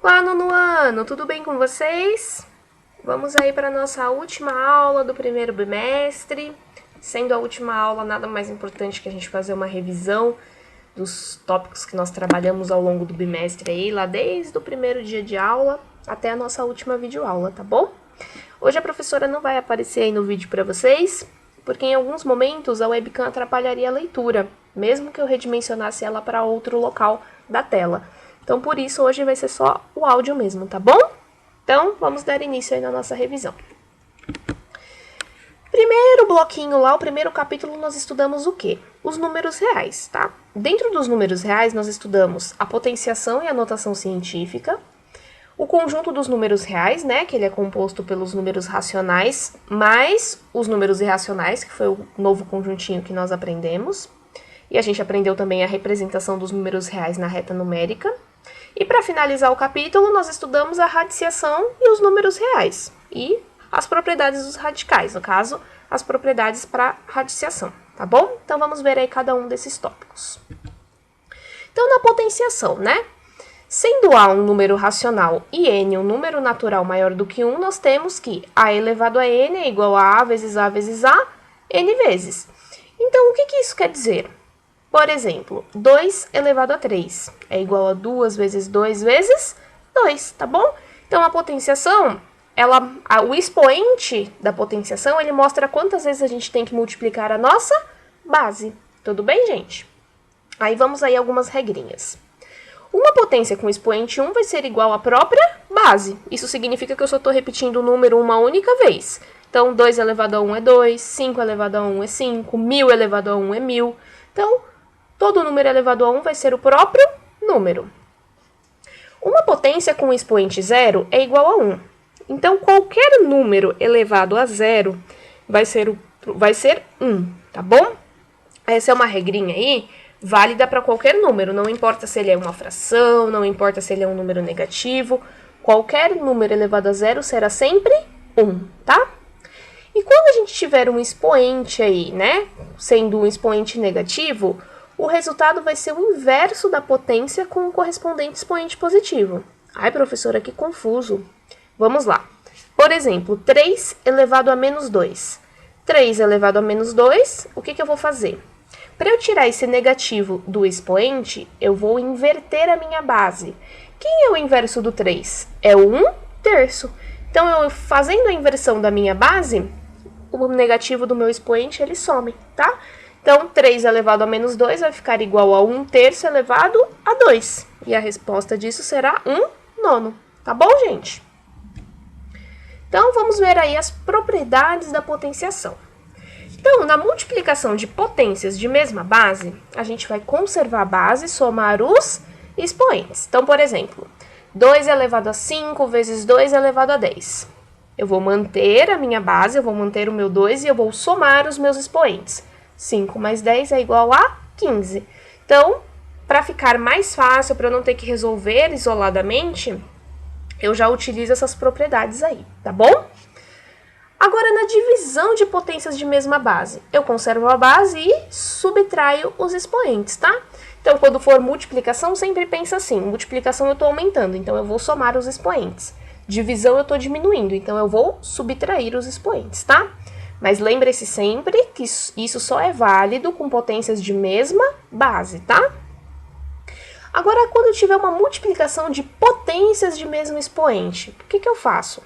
Olá, nono ano, tudo bem com vocês? Vamos aí para a nossa última aula do primeiro bimestre. Sendo a última aula, nada mais importante que a gente fazer uma revisão dos tópicos que nós trabalhamos ao longo do bimestre aí, lá desde o primeiro dia de aula até a nossa última videoaula, tá bom? Hoje a professora não vai aparecer aí no vídeo para vocês, porque em alguns momentos a webcam atrapalharia a leitura, mesmo que eu redimensionasse ela para outro local da tela. Então, por isso, hoje vai ser só o áudio mesmo, tá bom? Então, vamos dar início aí na nossa revisão. Primeiro bloquinho lá, o primeiro capítulo, nós estudamos o quê? Os números reais, tá? Dentro dos números reais, nós estudamos a potenciação e a notação científica, o conjunto dos números reais, né, que ele é composto pelos números racionais, mais os números irracionais, que foi o novo conjuntinho que nós aprendemos. E a gente aprendeu também a representação dos números reais na reta numérica. E para finalizar o capítulo, nós estudamos a radiciação e os números reais. E as propriedades dos radicais, no caso, as propriedades para radiciação, tá bom? Então vamos ver aí cada um desses tópicos. Então, na potenciação, né? Sendo A um número racional e N um número natural maior do que 1, nós temos que A elevado a N é igual a vezes A vezes A, N vezes. Então, o que isso quer dizer? Por exemplo, 2 elevado a 3 é igual a 2 vezes 2 vezes 2, tá bom? Então, a potenciação, o expoente da potenciação, ele mostra quantas vezes a gente tem que multiplicar a nossa base. Tudo bem, gente? Aí, vamos aí algumas regrinhas. Uma potência com expoente 1 vai ser igual à própria base. Isso significa que eu só estou repetindo o número uma única vez. Então, 2 elevado a 1 é 2, 5 elevado a 1 é 5, 1000 elevado a 1 é 1000. Então, todo número elevado a 1 vai ser o próprio número. Uma potência com expoente 0 é igual a 1. Então, qualquer número elevado a 0 vai ser 1, tá bom? Essa é uma regrinha aí, válida para qualquer número. Não importa se ele é uma fração, não importa se ele é um número negativo. Qualquer número elevado a 0 será sempre 1, tá? E quando a gente tiver um expoente aí, né, sendo um expoente negativo, o resultado vai ser o inverso da potência com o correspondente expoente positivo. Ai, professora, que confuso. Vamos lá. Por exemplo, 3 elevado a menos 2. 3 elevado a menos 2, o que eu vou fazer? Para eu tirar esse negativo do expoente, eu vou inverter a minha base. Quem é o inverso do 3? É o 1/3. Então, eu fazendo a inversão da minha base, o negativo do meu expoente, ele some, tá? Então, 3 elevado a menos 2 vai ficar igual a 1/3 elevado a 2. E a resposta disso será 1/9. Tá bom, gente? Então, vamos ver aí as propriedades da potenciação. Então, na multiplicação de potências de mesma base, a gente vai conservar a base e somar os expoentes. Então, por exemplo, 2 elevado a 5 vezes 2 elevado a 10. Eu vou manter a minha base, eu vou manter o meu 2 e eu vou somar os meus expoentes. 5 mais 10 é igual a 15. Então, para ficar mais fácil, para eu não ter que resolver isoladamente, eu já utilizo essas propriedades aí, tá bom? Agora, na divisão de potências de mesma base, eu conservo a base e subtraio os expoentes, tá? Então, quando for multiplicação, sempre pensa assim, multiplicação eu estou aumentando, então eu vou somar os expoentes. Divisão eu estou diminuindo, então eu vou subtrair os expoentes, tá? Mas lembre-se sempre que isso só é válido com potências de mesma base, tá? Agora, quando eu tiver uma multiplicação de potências de mesmo expoente, o que eu faço?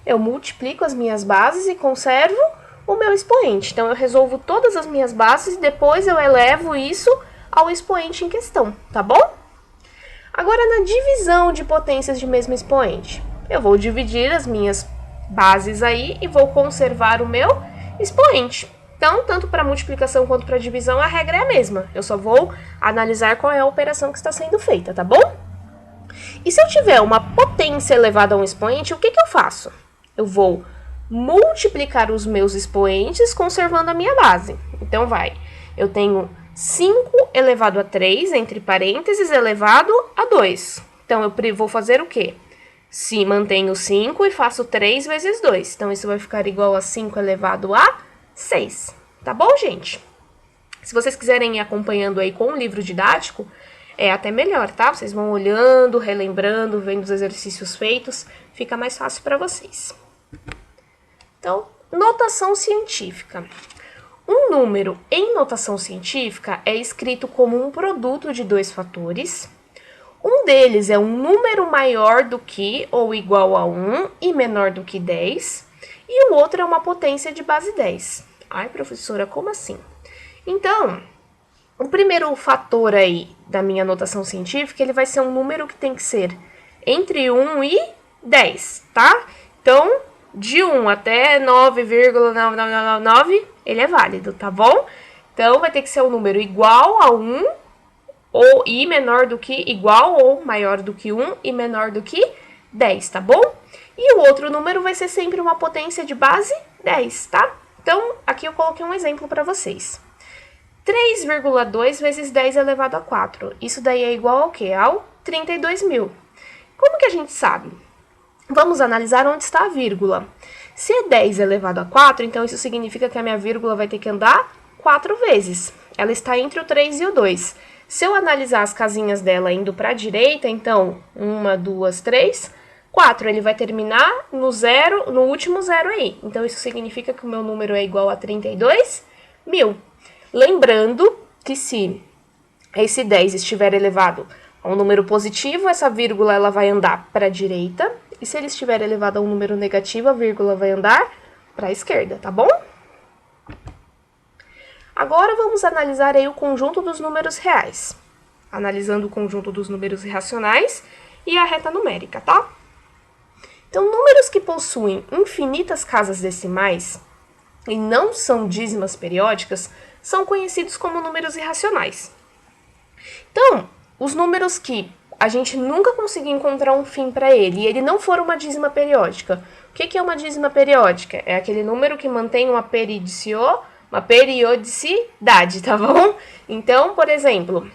Eu multiplico as minhas bases e conservo o meu expoente. Então, eu resolvo todas as minhas bases e depois eu elevo isso ao expoente em questão, tá bom? Agora, na divisão de potências de mesmo expoente, eu vou dividir as minhas bases aí e vou conservar o meu expoente. Então, tanto para multiplicação quanto para divisão, a regra é a mesma. Eu só vou analisar qual é a operação que está sendo feita, tá bom? E se eu tiver uma potência elevada a um expoente, o que eu faço? Eu vou multiplicar os meus expoentes conservando a minha base. Então, eu tenho 5 elevado a 3, entre parênteses, elevado a 2. Então, eu vou fazer o quê? Se mantenho 5 e faço 3 vezes 2. Então, isso vai ficar igual a 5 elevado a 6. Tá bom, gente? Se vocês quiserem ir acompanhando aí com o livro didático, É até melhor, tá? Vocês vão olhando, relembrando, vendo os exercícios feitos, fica mais fácil para vocês. Então, notação científica. Um número em notação científica é escrito como um produto de dois fatores. Um deles é um número maior do que ou igual a 1 e menor do que 10, e o outro é uma potência de base 10. Ai, professora, como assim? Então, o primeiro fator aí da minha notação científica, ele vai ser um número que tem que ser entre 1 e 10, tá? Então, de 1 até 9,9999, ele é válido, tá bom? Então, vai ter que ser um número igual a 1 ou e menor do que, igual ou maior do que 1 e menor do que 10, tá bom? E o outro número vai ser sempre uma potência de base 10, tá? Então, aqui eu coloquei um exemplo para vocês. 3,2 vezes 10 elevado a 4. Isso daí é igual ao quê? Ao 32.000. Como que a gente sabe? Vamos analisar onde está a vírgula. Se é 10 elevado a 4, então isso significa que a minha vírgula vai ter que andar 4 vezes. Ela está entre o 3 e o 2. Se eu analisar as casinhas dela indo para a direita, então, 1, 2, 3, 4, ele vai terminar no zero, no último zero aí. Então, isso significa que o meu número é igual a 32.000. Lembrando que se esse 10 estiver elevado a um número positivo, essa vírgula ela vai andar para a direita. E se ele estiver elevado a um número negativo, a vírgula vai andar para a esquerda, tá bom? Agora vamos analisar aí o conjunto dos números reais. Analisando o conjunto dos números irracionais e a reta numérica, tá? Então, números que possuem infinitas casas decimais e não são dízimas periódicas são conhecidos como números irracionais. Então, os números que a gente nunca conseguiu encontrar um fim para ele e ele não for uma dízima periódica. O que é uma dízima periódica? É aquele número que mantém uma periodicidade, tá bom? Então, por exemplo,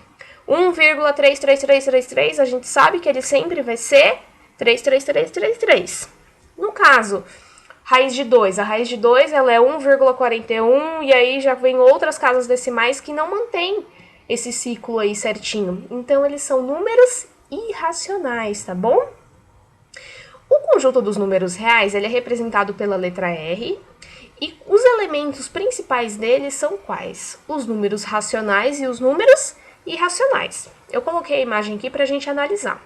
1,33333, a gente sabe que ele sempre vai ser 33333. No caso, raiz de 2. A raiz de 2 ela é 1,41 e aí já vem outras casas decimais que não mantêm esse ciclo aí certinho. Então, eles são números irracionais, tá bom? O conjunto dos números reais ele é representado pela letra R e os elementos principais deles são quais? Os números racionais e os números irracionais. Eu coloquei a imagem aqui para a gente analisar.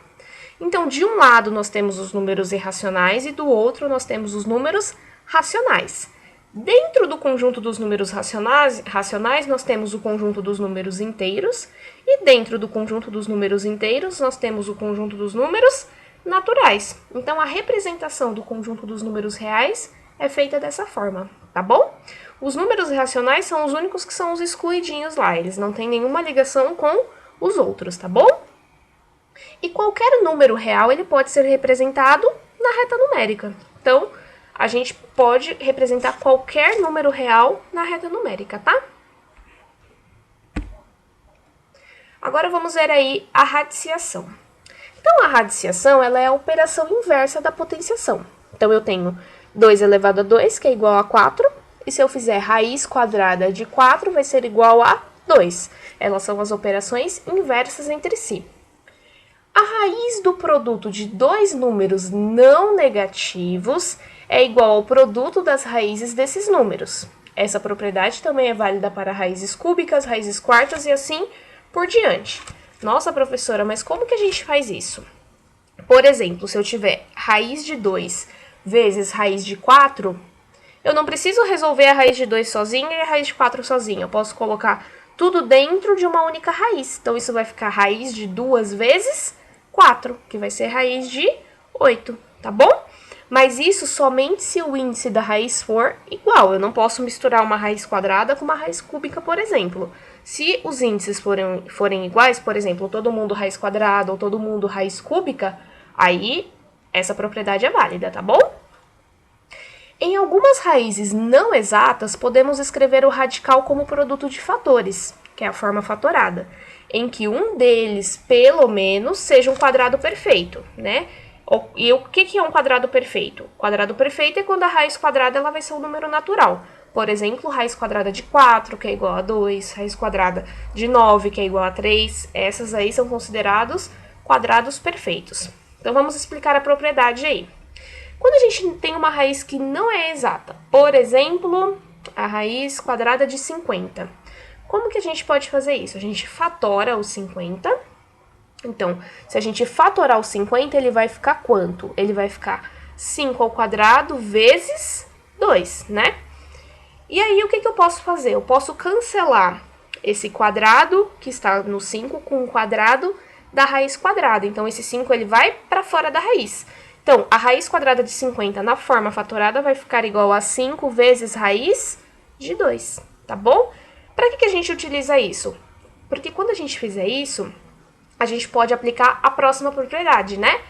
Então, de um lado nós temos os números irracionais e do outro nós temos os números racionais. Dentro do conjunto dos números racionais, nós temos o conjunto dos números inteiros, e dentro do conjunto dos números inteiros, nós temos o conjunto dos números naturais. Então, a representação do conjunto dos números reais é feita dessa forma, tá bom? Os números irracionais são os únicos que são os excluidinhos lá, eles não têm nenhuma ligação com os outros, tá bom? E qualquer número real, ele pode ser representado na reta numérica. Então, a gente pode representar qualquer número real na reta numérica, tá? Agora vamos ver aí a radiciação. Então, a radiciação ela é a operação inversa da potenciação. Então, eu tenho 2 elevado a 2, que é igual a 4. E se eu fizer raiz quadrada de 4, vai ser igual a 2. Elas são as operações inversas entre si. A raiz do produto de dois números não negativos é igual ao produto das raízes desses números. Essa propriedade também é válida para raízes cúbicas, raízes quartas e assim por diante. Nossa, professora, mas como que a gente faz isso? Por exemplo, se eu tiver raiz de 2 vezes raiz de 4, eu não preciso resolver a raiz de 2 sozinha e a raiz de 4 sozinha. Eu posso colocar tudo dentro de uma única raiz. Então, isso vai ficar raiz de 2 vezes 4, que vai ser raiz de 8, tá bom? Mas isso somente se o índice da raiz for igual. Eu não posso misturar uma raiz quadrada com uma raiz cúbica, por exemplo. Se os índices forem iguais, por exemplo, todo mundo raiz quadrada ou todo mundo raiz cúbica, aí essa propriedade é válida, tá bom? Em algumas raízes não exatas, podemos escrever o radical como produto de fatores, que é a forma fatorada, em que um deles, pelo menos, seja um quadrado perfeito, né? E o que é um quadrado perfeito? O quadrado perfeito é quando a raiz quadrada ela vai ser um número natural. Por exemplo, raiz quadrada de 4, que é igual a 2, raiz quadrada de 9, que é igual a 3. Essas aí são considerados quadrados perfeitos. Então, vamos explicar a propriedade aí. Quando a gente tem uma raiz que não é exata, por exemplo, a raiz quadrada de 50, como que a gente pode fazer isso? A gente fatora o 50. Então, se a gente fatorar o 50, ele vai ficar quanto? Ele vai ficar 5 ao quadrado vezes 2, né? E aí, o que eu posso fazer? Eu posso cancelar esse quadrado, que está no 5, com o quadrado da raiz quadrada. Então, esse 5 ele vai para fora da raiz. Então, a raiz quadrada de 50 na forma fatorada vai ficar igual a 5 vezes raiz de 2, tá bom? Para que a gente utiliza isso? Porque quando a gente fizer isso, a gente pode aplicar a próxima propriedade, né?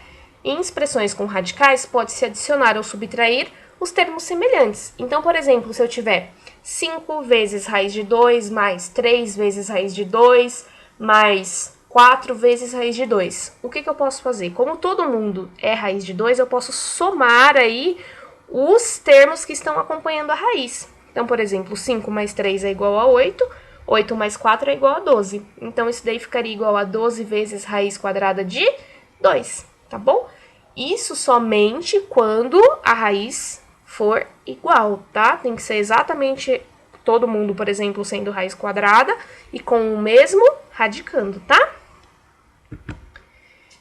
Em expressões com radicais, pode-se adicionar ou subtrair os termos semelhantes. Então, por exemplo, se eu tiver 5 vezes raiz de 2, mais 3 vezes raiz de 2, mais 4 vezes raiz de 2. O que eu posso fazer? Como todo mundo é raiz de 2, eu posso somar aí os termos que estão acompanhando a raiz. Então, por exemplo, 5 mais 3 é igual a 8, 8 mais 4 é igual a 12. Então, isso daí ficaria igual a 12 vezes raiz quadrada de 2, tá bom? Isso somente quando a raiz for igual, tá? Tem que ser exatamente todo mundo, por exemplo, sendo raiz quadrada e com o mesmo radicando, tá?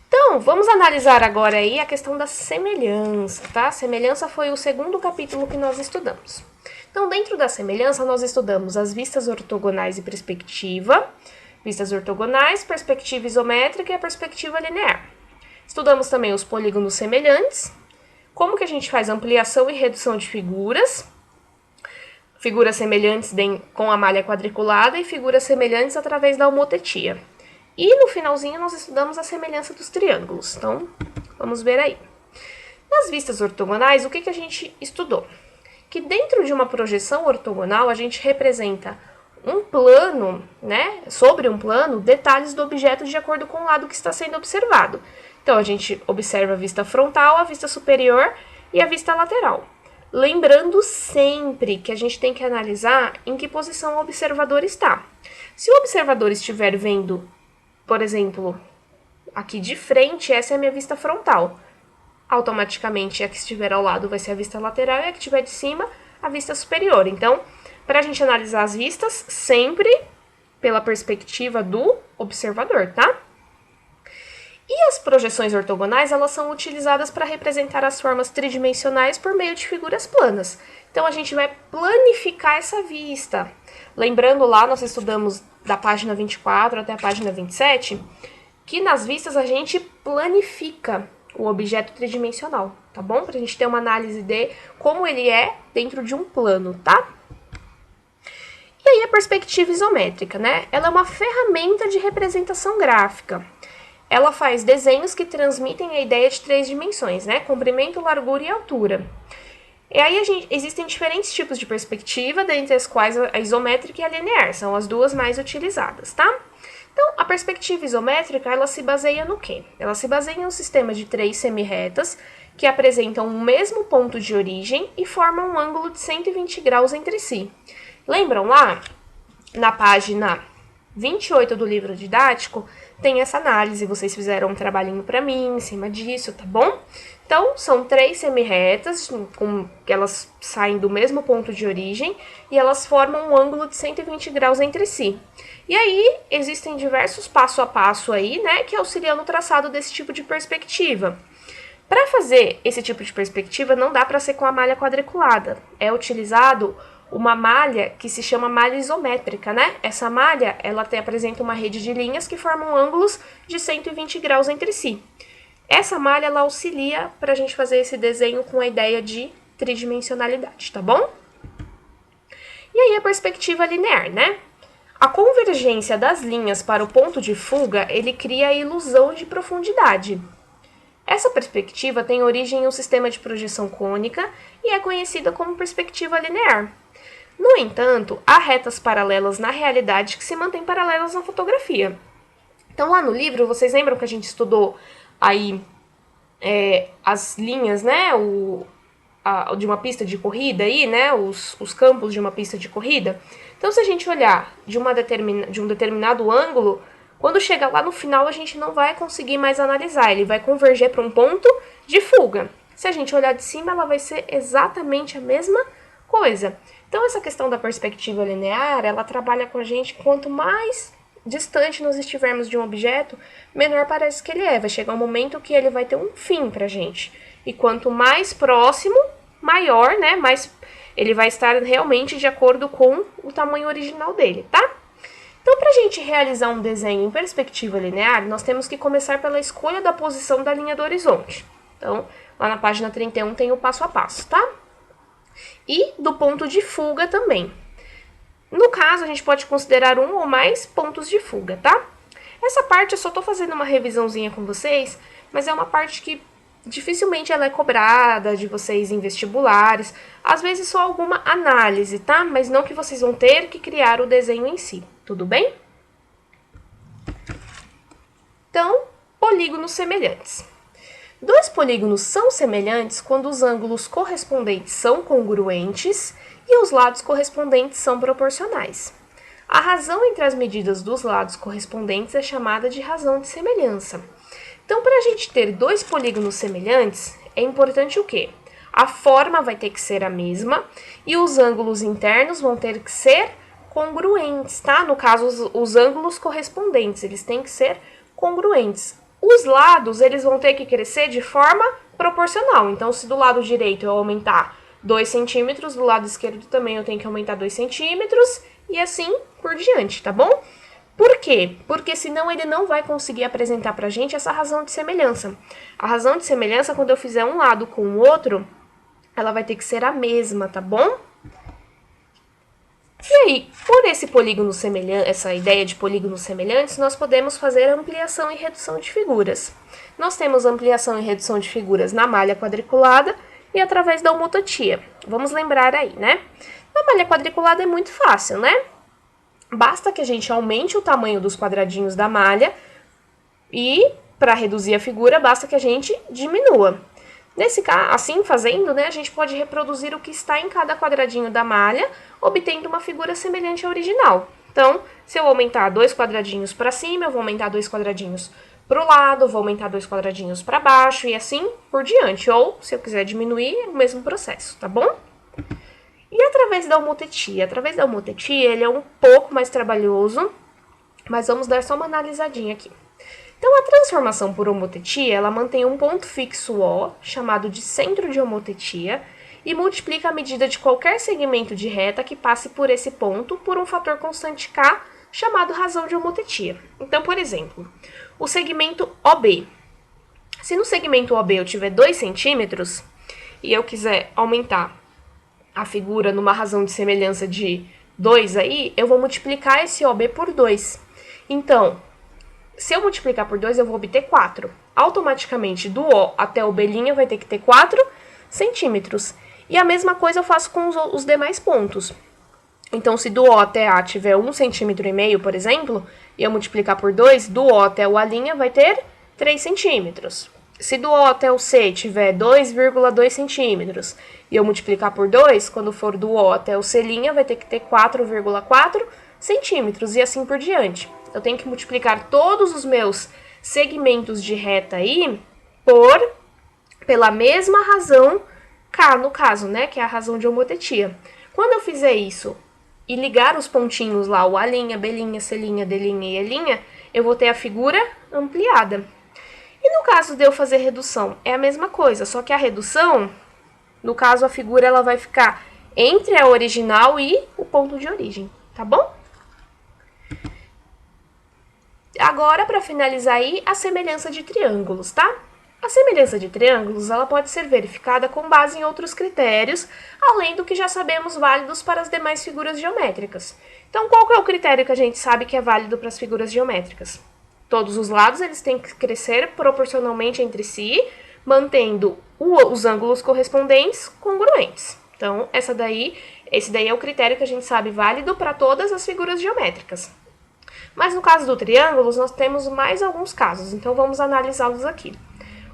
Então, vamos analisar agora aí a questão da semelhança, tá? Semelhança foi o segundo capítulo que nós estudamos. Então, dentro da semelhança, nós estudamos as vistas ortogonais e perspectiva, vistas ortogonais, perspectiva isométrica e a perspectiva linear. Estudamos também os polígonos semelhantes, como que a gente faz ampliação e redução de figuras, figuras semelhantes com a malha quadriculada e figuras semelhantes através da homotetia. E no finalzinho nós estudamos a semelhança dos triângulos. Então, vamos ver aí. Nas vistas ortogonais, o que a gente estudou? Que dentro de uma projeção ortogonal, a gente representa um plano, né? Sobre um plano, detalhes do objeto de acordo com o lado que está sendo observado. Então, a gente observa a vista frontal, a vista superior e a vista lateral. Lembrando sempre que a gente tem que analisar em que posição o observador está. Se o observador estiver vendo, por exemplo, aqui de frente, essa é a minha vista frontal. Automaticamente, a que estiver ao lado vai ser a vista lateral e a que estiver de cima, a vista superior. Então, para a gente analisar as vistas, sempre pela perspectiva do observador, tá? E as projeções ortogonais, elas são utilizadas para representar as formas tridimensionais por meio de figuras planas. Então, a gente vai planificar essa vista. Lembrando lá, nós estudamos da página 24 até a página 27, que nas vistas a gente planifica o objeto tridimensional, tá bom? Para a gente ter uma análise de como ele é dentro de um plano, tá? E aí a perspectiva isométrica, né? Ela é uma ferramenta de representação gráfica. Ela faz desenhos que transmitem a ideia de 3 dimensões, né? Comprimento, largura e altura. E aí existem diferentes tipos de perspectiva, dentre as quais a isométrica e a linear, são as duas mais utilizadas, tá? Então, a perspectiva isométrica, ela se baseia no quê? Ela se baseia em um sistema de 3 semirretas que apresentam o mesmo ponto de origem e formam um ângulo de 120 graus entre si. Lembram lá, na página 28 do livro didático, tem essa análise, vocês fizeram um trabalhinho para mim em cima disso, tá bom? Então, são 3 semirretas, que elas saem do mesmo ponto de origem, e elas formam um ângulo de 120 graus entre si. E aí, existem diversos passo a passo aí, né, que auxiliam no traçado desse tipo de perspectiva. Para fazer esse tipo de perspectiva, não dá para ser com a malha quadriculada. É utilizado uma malha que se chama malha isométrica, né? Essa malha, ela apresenta uma rede de linhas que formam ângulos de 120 graus entre si. Essa malha, ela auxilia para a gente fazer esse desenho com a ideia de tridimensionalidade, tá bom? E aí a perspectiva linear, né? A convergência das linhas para o ponto de fuga, ele cria a ilusão de profundidade. Essa perspectiva tem origem em um sistema de projeção cônica e é conhecida como perspectiva linear. No entanto, há retas paralelas na realidade que se mantêm paralelas na fotografia. Então, lá no livro, vocês lembram que a gente estudou aí as linhas, né? de uma pista de corrida aí, né, os campos de uma pista de corrida. Então, se a gente olhar de um determinado ângulo, quando chegar lá no final, a gente não vai conseguir mais analisar, ele vai converger para um ponto de fuga. Se a gente olhar de cima, ela vai ser exatamente a mesma coisa. Então, essa questão da perspectiva linear, ela trabalha com a gente quanto mais distante nós estivermos de um objeto, menor parece que ele é. Vai chegar um momento que ele vai ter um fim pra gente. E quanto mais próximo, maior, né? Mais ele vai estar realmente de acordo com o tamanho original dele, tá? Então, para a gente realizar um desenho em perspectiva linear, nós temos que começar pela escolha da posição da linha do horizonte. Então, lá na página 31 tem o passo a passo, tá? E do ponto de fuga também. No caso, a gente pode considerar um ou mais pontos de fuga, tá? Essa parte eu só tô fazendo uma revisãozinha com vocês, mas é uma parte que dificilmente ela é cobrada de vocês em vestibulares. Às vezes só alguma análise, tá? Mas não que vocês vão ter que criar o desenho em si, tudo bem? Então, polígonos semelhantes. Dois polígonos são semelhantes quando os ângulos correspondentes são congruentes e os lados correspondentes são proporcionais. A razão entre as medidas dos lados correspondentes é chamada de razão de semelhança. Então, para a gente ter dois polígonos semelhantes, é importante o quê? A forma vai ter que ser a mesma e os ângulos internos vão ter que ser congruentes, tá? No caso, os ângulos correspondentes, eles têm que ser congruentes. Os lados, eles vão ter que crescer de forma proporcional. Então, se do lado direito eu aumentar 2 centímetros, do lado esquerdo também eu tenho que aumentar 2 centímetros e assim por diante, tá bom? Por quê? Porque senão ele não vai conseguir apresentar pra gente essa razão de semelhança. A razão de semelhança, quando eu fizer um lado com o outro, ela vai ter que ser a mesma, tá bom? E aí, por esse polígono semelhante, essa ideia de polígonos semelhantes, nós podemos fazer ampliação e redução de figuras. Nós temos ampliação e redução de figuras na malha quadriculada e através da homototia. Vamos lembrar aí, né? Na malha quadriculada é muito fácil, né? Basta que a gente aumente o tamanho dos quadradinhos da malha e, para reduzir a figura, basta que a gente diminua. Nesse caso, assim fazendo, né, a gente pode reproduzir o que está em cada quadradinho da malha, obtendo uma figura semelhante à original. Então, se eu aumentar 2 quadradinhos para cima, eu vou aumentar 2 quadradinhos para o lado, vou aumentar 2 quadradinhos para baixo e assim por diante. Ou, se eu quiser diminuir, é o mesmo processo, tá bom? E através da homotetia? Através da homotetia, ele é um pouco mais trabalhoso, mas vamos dar só uma analisadinha aqui. Então, a transformação por homotetia, ela mantém um ponto fixo O, chamado de centro de homotetia, e multiplica a medida de qualquer segmento de reta que passe por esse ponto por um fator constante K, chamado razão de homotetia. Então, por exemplo, o segmento OB. Se no segmento OB eu tiver 2 centímetros e eu quiser aumentar a figura numa razão de semelhança de 2 aí, eu vou multiplicar esse OB por 2. Então, se eu multiplicar por 2, eu vou obter 4. Automaticamente, do O até o B' vai ter que ter 4 centímetros. E a mesma coisa eu faço com os demais pontos. Então, se do O até A tiver 1,5 cm, por exemplo, e eu multiplicar por 2, do O até o A' vai ter 3 centímetros. Se do O até o C tiver 2,2 centímetros e eu multiplicar por 2, quando for do O até o C', vai ter que ter 4,4 centímetros e assim por diante. Eu tenho que multiplicar todos os meus segmentos de reta aí pela mesma razão K, no caso, né, que é a razão de homotetia. Quando eu fizer isso e ligar os pontinhos lá, o A', B', C', D' e E', eu vou ter a figura ampliada. E no caso de eu fazer redução, é a mesma coisa, só que a redução, no caso a figura ela vai ficar entre a original e o ponto de origem, tá bom? Agora, para finalizar aí, a semelhança de triângulos, tá? A semelhança de triângulos, ela pode ser verificada com base em outros critérios, além do que já sabemos válidos para as demais figuras geométricas. Então, qual que é o critério que a gente sabe que é válido para as figuras geométricas? Todos os lados eles têm que crescer proporcionalmente entre si, mantendo os ângulos correspondentes congruentes. Então, esse daí é o critério que a gente sabe válido para todas as figuras geométricas. Mas no caso do triângulo, nós temos mais alguns casos, então vamos analisá-los aqui.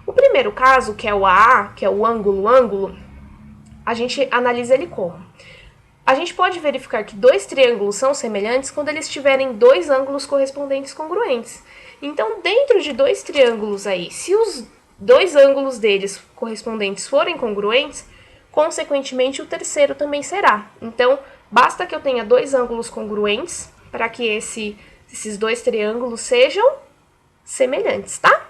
O primeiro caso, que é o AA, que é o ângulo-ângulo, a gente analisa ele como? A gente pode verificar que dois triângulos são semelhantes quando eles tiverem dois ângulos correspondentes congruentes. Então, dentro de dois triângulos aí, se os dois ângulos deles correspondentes forem congruentes, consequentemente o terceiro também será. Então, basta que eu tenha dois ângulos congruentes para que esses dois triângulos sejam semelhantes, tá?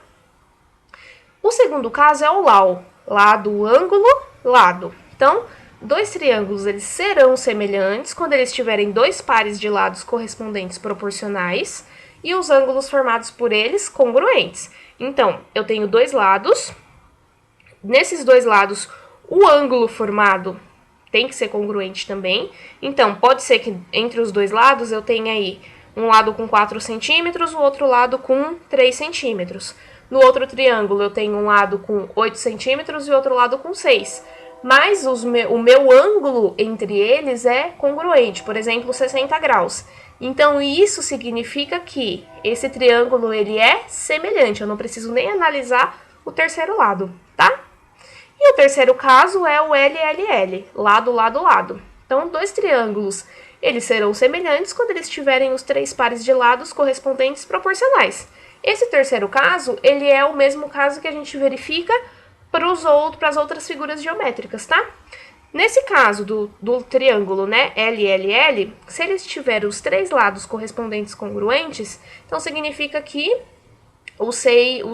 O segundo caso é o LAO, lado, ângulo, lado. Então, dois triângulos eles serão semelhantes quando eles tiverem dois pares de lados correspondentes proporcionais e os ângulos formados por eles congruentes. Então, eu tenho dois lados. Nesses dois lados, o ângulo formado tem que ser congruente também. Então, pode ser que entre os dois lados eu tenha aí um lado com 4 centímetros, o outro lado com 3 centímetros. No outro triângulo, eu tenho um lado com 8 centímetros e outro lado com 6. Mas o meu ângulo entre eles é congruente, por exemplo, 60 graus. Então, isso significa que esse triângulo ele é semelhante. Eu não preciso nem analisar o terceiro lado, tá? E o terceiro caso é o LLL, lado, lado, lado. Então, dois triângulos, eles serão semelhantes quando eles tiverem os três pares de lados correspondentes proporcionais. Esse terceiro caso, ele é o mesmo caso que a gente verifica para as outras figuras geométricas, tá? Nesse caso do triângulo, né, LLL, se eles tiverem os três lados correspondentes congruentes, então significa que os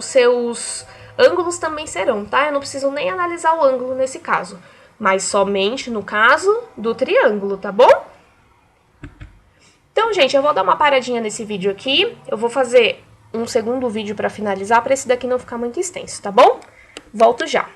seus ângulos também serão, tá? Eu não preciso nem analisar o ângulo nesse caso, mas somente no caso do triângulo, tá bom? Então, gente, eu vou dar uma paradinha nesse vídeo aqui, eu vou fazer um segundo vídeo para finalizar, para esse daqui não ficar muito extenso, tá bom? Volto já.